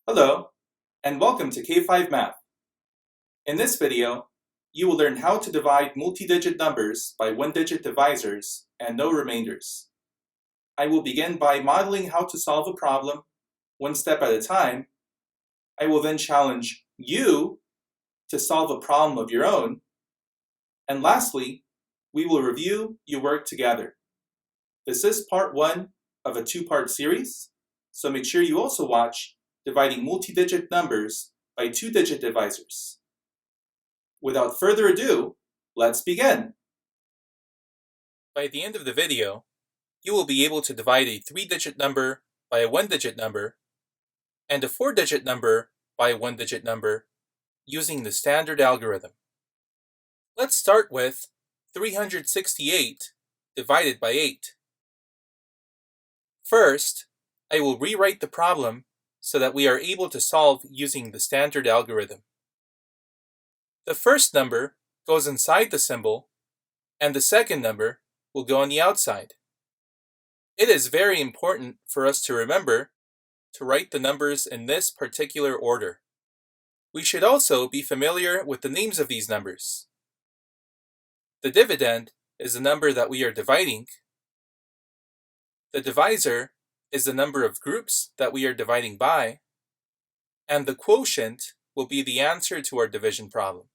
Hello, and welcome to K5 Math. In this video, you will learn how to divide multi-digit numbers by one-digit divisors and no remainders. I will begin by modeling how to solve a problem, one step at a time. I will then challenge you to solve a problem of your own. And lastly, we will review your work together. This is part one of a two-part series, so make sure you also watch dividing multi-digit numbers by two-digit divisors. Without further ado, let's begin. By the end of the video, you will be able to divide a three-digit number by a one-digit number and a four-digit number by a one-digit number using the standard algorithm. Let's start with 368 divided by 8. First, I will rewrite the problem so that we are able to solve using the standard algorithm. The first number goes inside the symbol, and the second number will go on the outside. It is very important for us to remember to write the numbers in this particular order. We should also be familiar with the names of these numbers. The dividend is the number that we are dividing. The divisor is the number of groups that we are dividing by, and the quotient will be the answer to our division problem.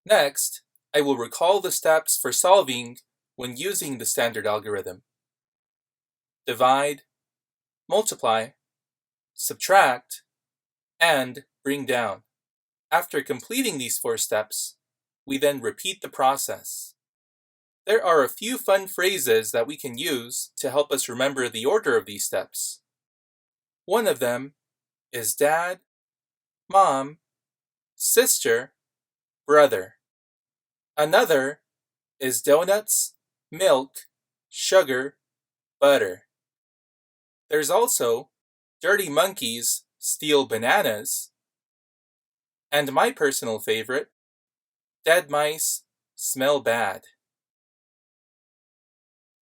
Next, I will recall the steps for solving when using the standard algorithm. Divide, multiply, subtract, and bring down. After completing these 4 steps, we then repeat the process. There are a few fun phrases that we can use to help us remember the order of these steps. One of them is dad, mom, sister, brother. Another is donuts, milk, sugar, butter. There's also dirty monkeys steal bananas, and my personal favorite, dead mice smell bad.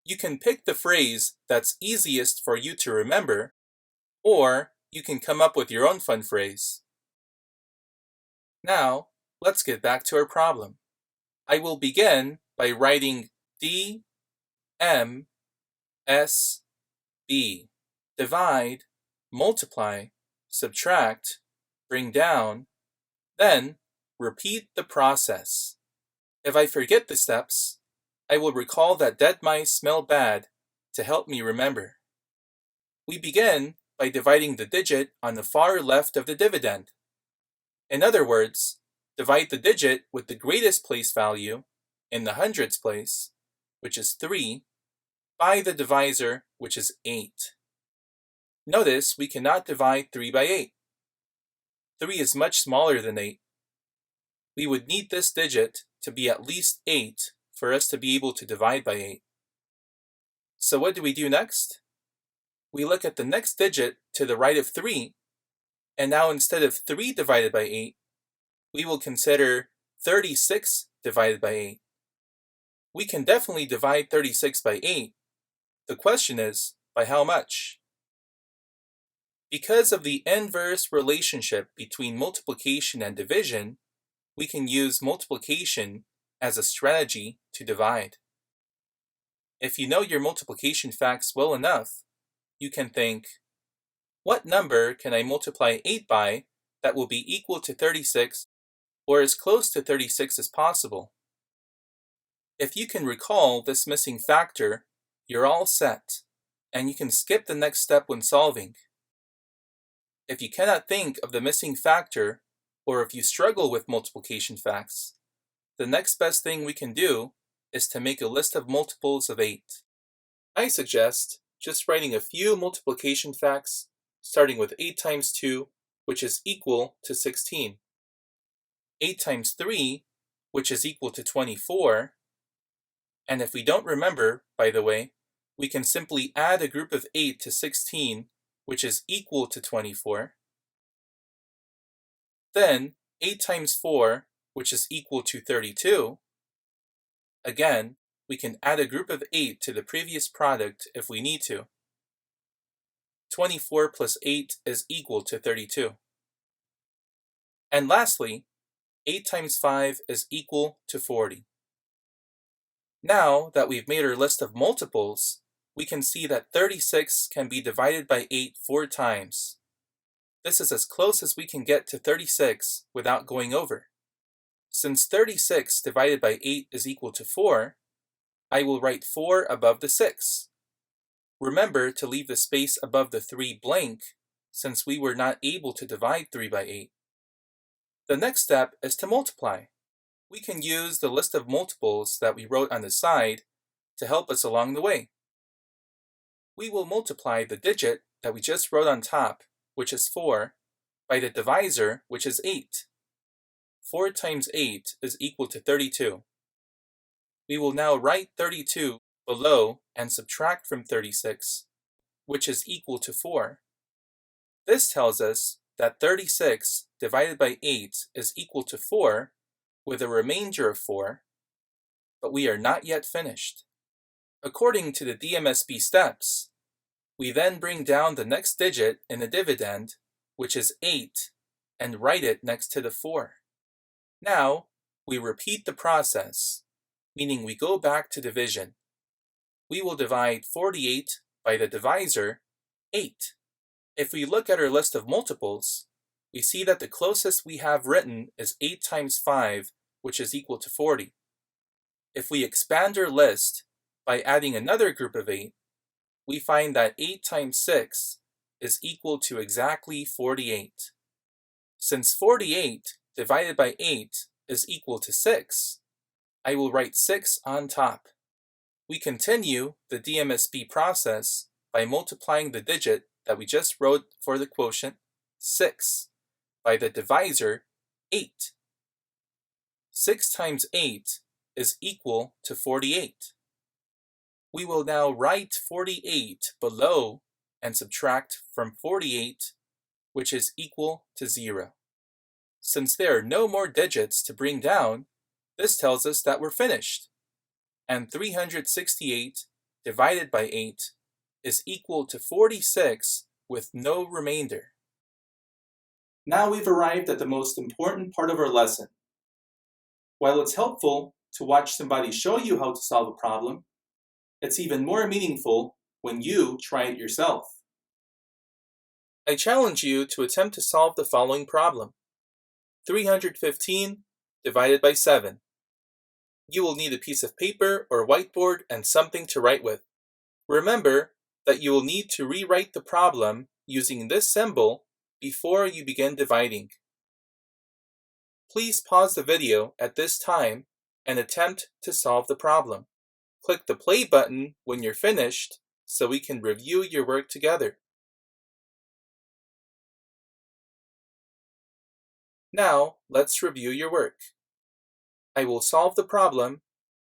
You can pick the phrase that's easiest for you to remember, or you can come up with your own fun phrase. Now, let's get back to our problem. I will begin by writing D, M, S, B. Divide, multiply, subtract, bring down, then repeat the process. If I forget the steps, I will recall that dead mice smell bad to help me remember. We begin by dividing the digit on the far left of the dividend. In other words, divide the digit with the greatest place value in the hundreds place, which is 3, by the divisor, which is 8. Notice we cannot divide 3 by 8. 3 is much smaller than 8. We would need this digit to be at least 8 for us to be able to divide by 8. So what do we do next? We look at the next digit to the right of 3, and now instead of 3 divided by 8, we will consider 36 divided by 8. We can definitely divide 36 by 8. The question is, by how much? Because of the inverse relationship between multiplication and division, we can use multiplication as a strategy to divide. If you know your multiplication facts well enough, you can think, what number can I multiply 8 by that will be equal to 36 or as close to 36 as possible? If you can recall this missing factor, you're all set, and you can skip the next step when solving. If you cannot think of the missing factor, or if you struggle with multiplication facts, the next best thing we can do is to make a list of multiples of 8. I suggest just writing a few multiplication facts, starting with 8 times 2, which is equal to 16. 8 times 3, which is equal to 24. And if we don't remember, by the way, we can simply add a group of 8 to 16, which is equal to 24. Then 8 times 4, which is equal to 32. Again, we can add a group of 8 to the previous product if we need to. 24 plus 8 is equal to 32. And lastly, 8 times 5 is equal to 40. Now that we've made our list of multiples, we can see that 36 can be divided by 8 4 times. This is as close as we can get to 36 without going over. Since 36 divided by 8 is equal to 4, I will write 4 above the 6. Remember to leave the space above the 3 blank, since we were not able to divide 3 by 8. The next step is to multiply. We can use the list of multiples that we wrote on the side to help us along the way. We will multiply the digit that we just wrote on top, which is 4, by the divisor, which is 8. 4 times 8 is equal to 32. We will now write 32 below and subtract from 36, which is equal to 4. This tells us that 36 divided by 8 is equal to 4 with a remainder of 4, but we are not yet finished. According to the DMSB steps, we then bring down the next digit in the dividend, which is 8, and write it next to the 4. Now, we repeat the process, meaning we go back to division. We will divide 48 by the divisor, 8. If we look at our list of multiples, we see that the closest we have written is 8 times 5, which is equal to 40. If we expand our list by adding another group of 8, we find that 8 times 6 is equal to exactly 48. Since 48 divided by 8 is equal to 6, I will write 6 on top. We continue the DMSB process by multiplying the digit that we just wrote for the quotient, 6, by the divisor, 8. 6 times 8 is equal to 48. We will now write 48 below and subtract from 48, which is equal to 0. Since there are no more digits to bring down, this tells us that we're finished. And 368 divided by 8 is equal to 46 with no remainder. Now we've arrived at the most important part of our lesson. While it's helpful to watch somebody show you how to solve a problem, it's even more meaningful when you try it yourself. I challenge you to attempt to solve the following problem. 315 divided by 7. You will need a piece of paper or whiteboard and something to write with. Remember that you will need to rewrite the problem using this symbol before you begin dividing. Please pause the video at this time and attempt to solve the problem. Click the play button when you're finished so we can review your work together. Now, let's review your work. I will solve the problem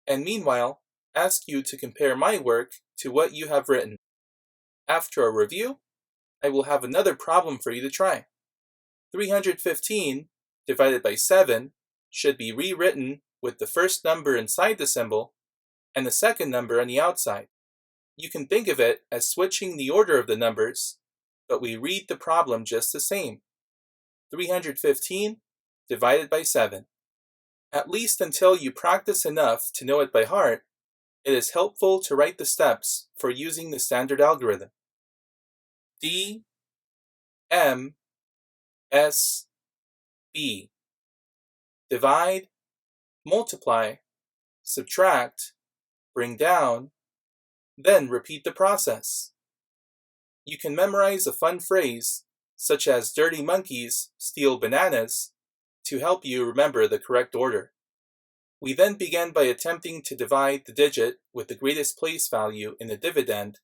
and meanwhile ask you to compare my work to what you have written. After a review, I will have another problem for you to try. 315 divided by 7 should be rewritten with the first number inside the symbol and the second number on the outside. You can think of it as switching the order of the numbers, but we read the problem just the same. 315 divided by 7. At least until you practice enough to know it by heart, it is helpful to write the steps for using the standard algorithm. D, M, S, B. Divide, multiply, subtract, bring down, then repeat the process. You can memorize a fun phrase, such as dirty monkeys steal bananas, to help you remember the correct order. We then begin by attempting to divide the digit with the greatest place value in the dividend,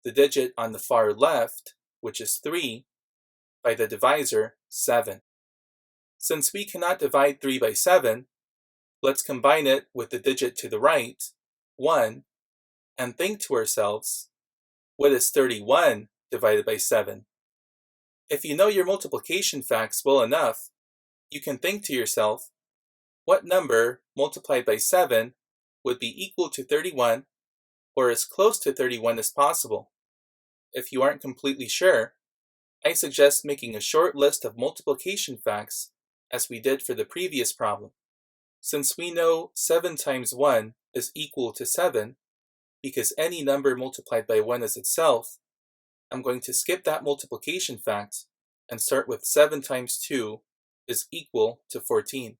the digit on the far left, which is 3, by the divisor, 7. Since we cannot divide 3 by 7, let's combine it with the digit to the right, 1, and think to ourselves, what is 31 divided by 7? If you know your multiplication facts well enough, you can think to yourself, what number multiplied by 7 would be equal to 31 or as close to 31 as possible? if you aren't completely sure, I suggest making a short list of multiplication facts as we did for the previous problem. Since we know 7 times 1 is equal to 7, because any number multiplied by 1 is itself, I'm going to skip that multiplication fact and start with 7 times 2 is equal to 14.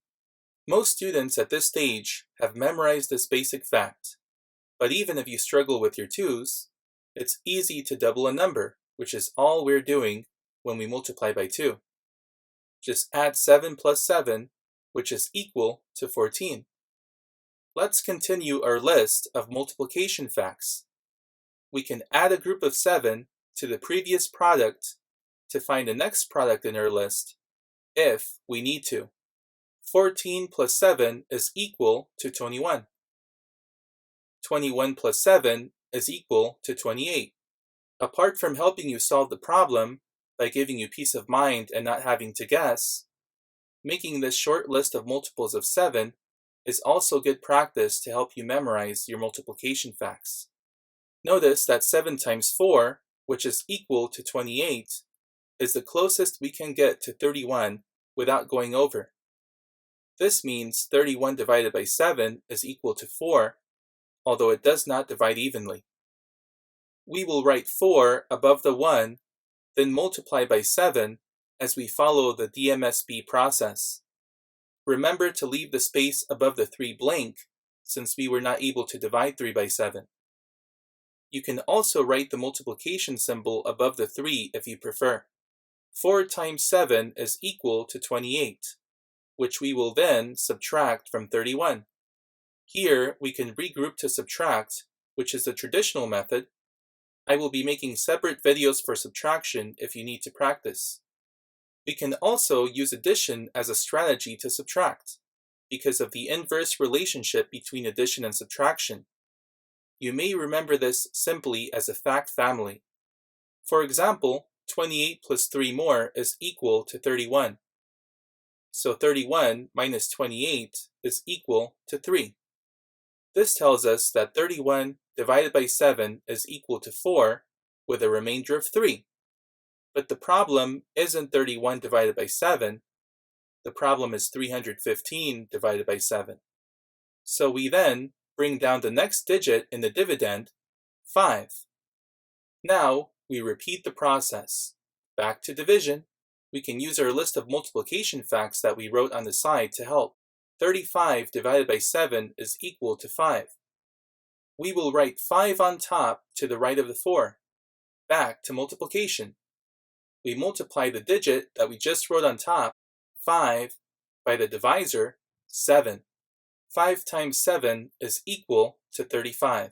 Most students at this stage have memorized this basic fact, but even if you struggle with your 2's, it's easy to double a number, which is all we're doing when we multiply by 2. Just add 7 plus 7, which is equal to 14. Let's continue our list of multiplication facts. We can add a group of 7 to the previous product to find the next product in our list if we need to. 14 plus 7 is equal to 21. 21 plus 7 is equal to 28. Apart from helping you solve the problem by giving you peace of mind and not having to guess, making this short list of multiples of 7 is also good practice to help you memorize your multiplication facts. Notice that 7 times 4, which is equal to 28, is the closest we can get to 31 without going over. This means 31 divided by 7 is equal to 4, although it does not divide evenly. We will write 4 above the 1, then multiply by 7 as we follow the DMSB process. Remember to leave the space above the 3 blank, since we were not able to divide 3 by 7. You can also write the multiplication symbol above the 3 if you prefer. 4 times 7 is equal to 28, which we will then subtract from 31. Here we can regroup to subtract, which is the traditional method. I will be making separate videos for subtraction if you need to practice. We can also use addition as a strategy to subtract, because of the inverse relationship between addition and subtraction. You may remember this simply as a fact family. For example, 28 plus 3 more is equal to 31. So 31 minus 28 is equal to 3. This tells us that 31 divided by 7 is equal to 4 with a remainder of 3. But the problem isn't 31 divided by 7. The problem is 315 divided by 7. So we then bring down the next digit in the dividend, 5. Now we repeat the process. Back to division. We can use our list of multiplication facts that we wrote on the side to help. 35 divided by 7 is equal to 5. We will write 5 on top to the right of the 4. Back to multiplication. We multiply the digit that we just wrote on top, 5, by the divisor, 7. 5 times 7 is equal to 35.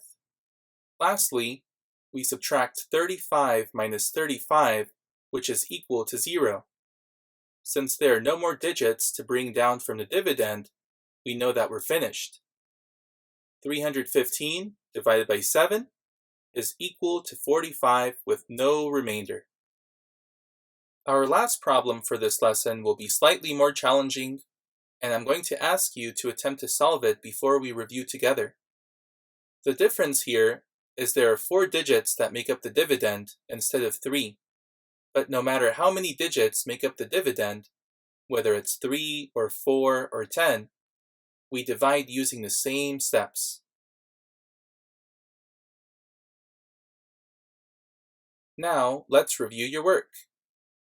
Lastly, we subtract 35 minus 35, which is equal to 0. Since there are no more digits to bring down from the dividend, we know that we're finished. 315 divided by 7 is equal to 45 with no remainder. Our last problem for this lesson will be slightly more challenging, and I'm going to ask you to attempt to solve it before we review together. The difference here is there are 4 digits that make up the dividend instead of 3. But no matter how many digits make up the dividend, whether it's 3 or 4 or 10, we divide using the same steps. Now, let's review your work.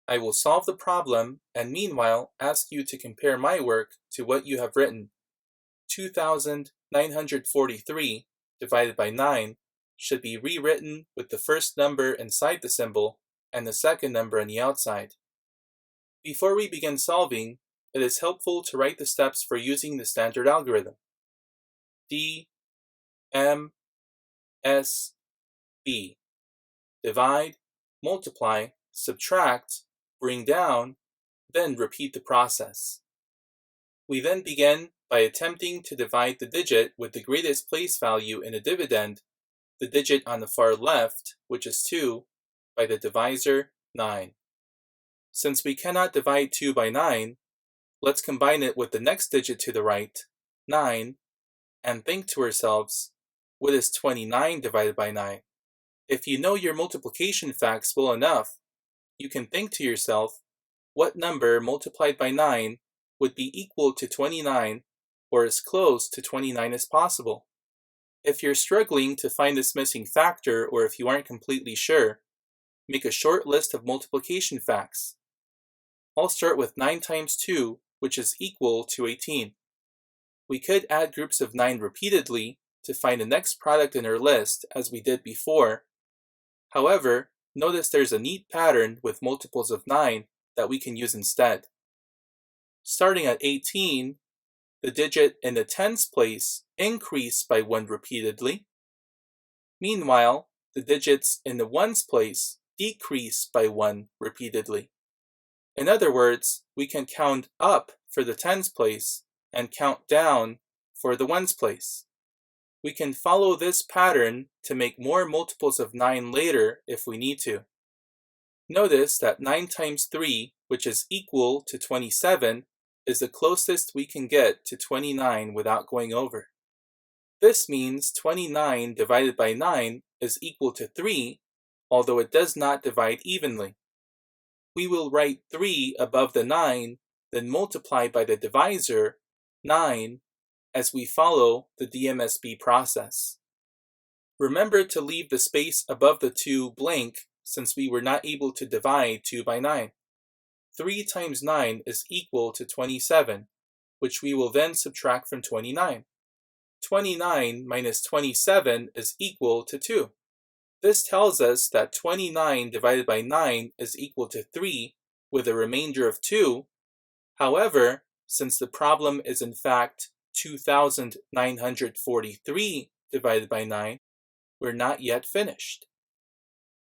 I will solve the problem and meanwhile ask you to compare my work to what you have written. 2,943 divided by 9 should be rewritten with the first number inside the symbol and the second number on the outside. Before we begin solving, it is helpful to write the steps for using the standard algorithm. D, M, S, B. Divide, multiply, subtract, bring down, then repeat the process. We then begin by attempting to divide the digit with the greatest place value in a dividend, the digit on the far left, which is 2, by the divisor 9. Since we cannot divide 2 by 9, let's combine it with the next digit to the right, 9, and think to ourselves, what is 29 divided by 9? If you know your multiplication facts well enough, you can think to yourself, what number multiplied by 9 would be equal to 29 or as close to 29 as possible? If you're struggling to find this missing factor, or if you aren't completely sure, make a short list of multiplication facts. I'll start with 9 times 2, which is equal to 18. We could add groups of 9 repeatedly to find the next product in our list as we did before. However, notice there's a neat pattern with multiples of 9 that we can use instead. Starting at 18, the digit in the tens place increase by 1 repeatedly. Meanwhile, the digits in the ones place decrease by 1 repeatedly. In other words, we can count up for the tens place and count down for the ones place. We can follow this pattern to make more multiples of 9 later if we need to. Notice that 9 times 3, which is equal to 27, is the closest we can get to 29 without going over. This means 29 divided by 9 is equal to 3, although it does not divide evenly. We will write 3 above the 9, then multiply by the divisor, 9, as we follow the DMSB process. Remember to leave the space above the 2 blank since we were not able to divide 2 by 9. 3 times 9 is equal to 27, which we will then subtract from 29. 29 minus 27 is equal to 2. This tells us that 29 divided by 9 is equal to 3 with a remainder of 2. However, since the problem is in fact 2,943 divided by 9, we're not yet finished.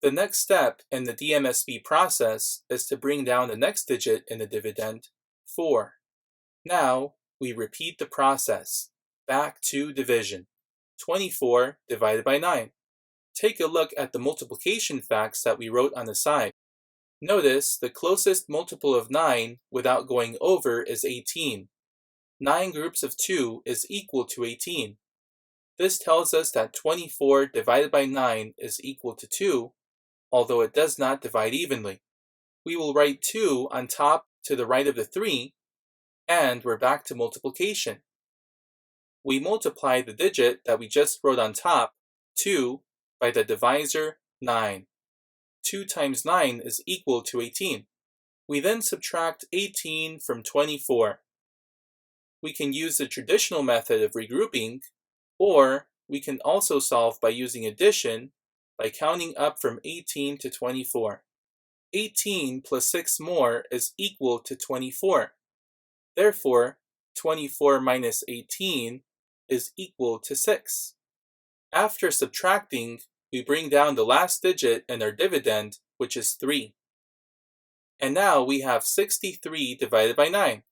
The next step in the DMSB process is to bring down the next digit in the dividend, 4. Now, we repeat the process, back to division. 24 divided by 9. Take a look at the multiplication facts that we wrote on the side. Notice the closest multiple of 9 without going over is 18. 9 groups of 2 is equal to 18. This tells us that 24 divided by 9 is equal to 2, although it does not divide evenly. We will write 2 on top to the right of the 3, and we're back to multiplication. We multiply the digit that we just wrote on top, 2, by the divisor, 9. 2 times 9 is equal to 18. We then subtract 18 from 24. We can use the traditional method of regrouping, or we can also solve by using addition by counting up from 18 to 24. 18 plus 6 more is equal to 24. Therefore, 24 minus 18 is equal to 6. After subtracting, we bring down the last digit in our dividend, which is 3. And now we have 63 divided by 9.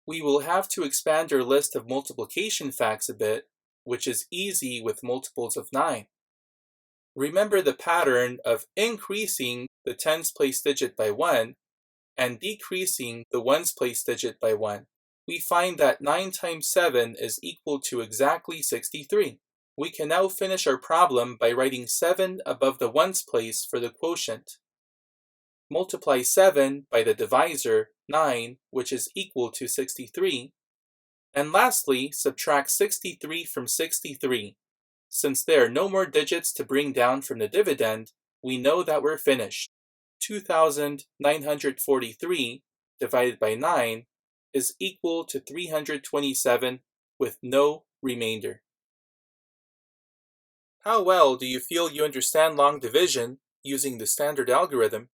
We will have to expand our list of multiplication facts a bit, which is easy with multiples of 9. Remember the pattern of increasing the tens place digit by 1 and decreasing the ones place digit by 1. We find that 9 times 7 is equal to exactly 63. We can now finish our problem by writing 7 above the ones place for the quotient. Multiply 7 by the divisor, 9, which is equal to 63. And lastly, subtract 63 from 63. Since there are no more digits to bring down from the dividend, we know that we're finished. 2,943 divided by 9 is equal to 327 with no remainder. How well do you feel you understand long division using the standard algorithm?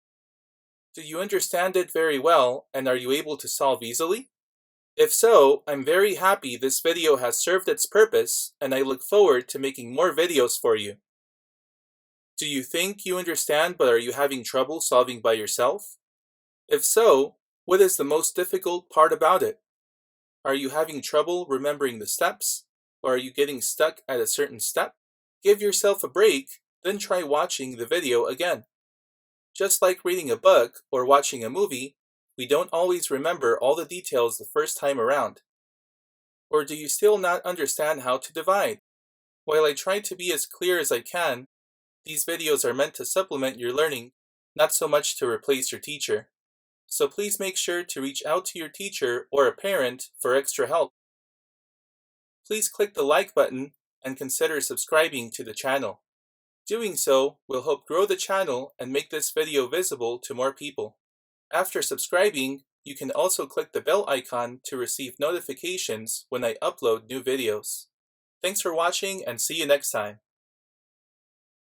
Do you understand it very well, and are you able to solve easily? If so, I'm very happy this video has served its purpose, and I look forward to making more videos for you. Do you think you understand, but are you having trouble solving by yourself? If so, what is the most difficult part about it? Are you having trouble remembering the steps, or are you getting stuck at a certain step? Give yourself a break, then try watching the video again. Just like reading a book or watching a movie, we don't always remember all the details the first time around. Or do you still not understand how to divide? While I try to be as clear as I can, These videos are meant to supplement your learning, not so much to replace your teacher. So please make sure to reach out to your teacher or a parent for extra help. Please click the like button and consider subscribing to the channel. Doing so will help grow the channel and make this video visible to more people. After subscribing, you can also click the bell icon to receive notifications when I upload new videos. Thanks for watching and see you next time.